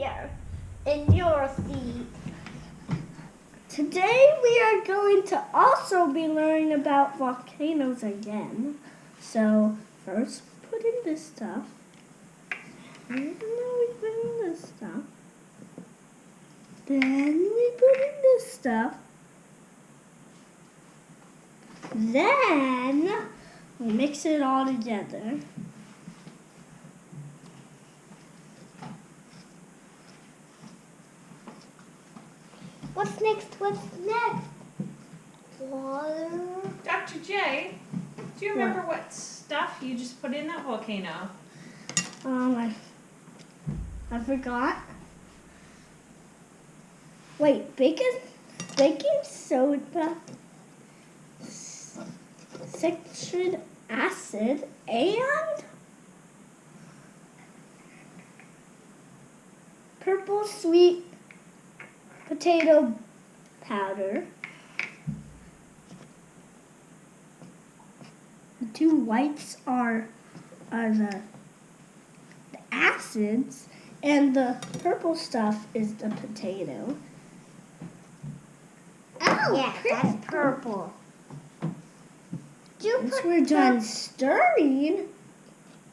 here in your seat. Today we are going to also be learning about volcanoes again. So first put in this stuff. Even though we put in this stuff. Then we put in this stuff. Then we mix it all together. What's next? What's next? Water. Dr. J, do you remember what stuff you just put in that volcano? I forgot. Wait, baking soda, citric acid, and purple sweet potato powder. The two whites are the acids, and the purple stuff is the potato. Oh, yeah, that's purple. Once we're done stirring,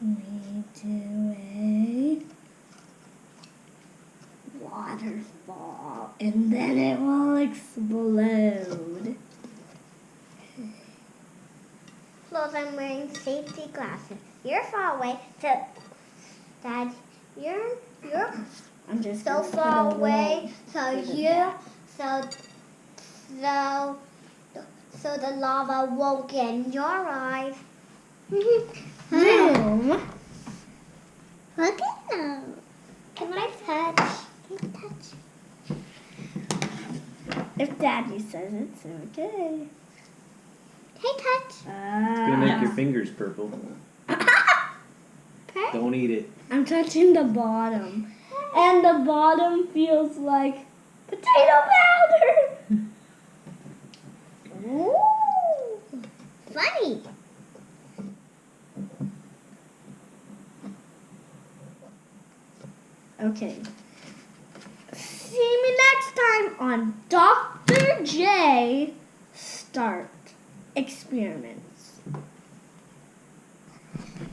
we do a waterfall, and then it will explode. Close, I'm wearing safety glasses. You're far away, so Dad, you're I'm just so far away, so the lava won't get in your eyes. Boom. Look at them. Can I touch? Can I touch? If Daddy says it's okay. Hey, touch. It's gonna make your fingers purple. Okay. Don't eat it. I'm touching the bottom, and the bottom feels like potato powder. Ooh, funny. Okay. See me next time on Dr. J Start Experiment.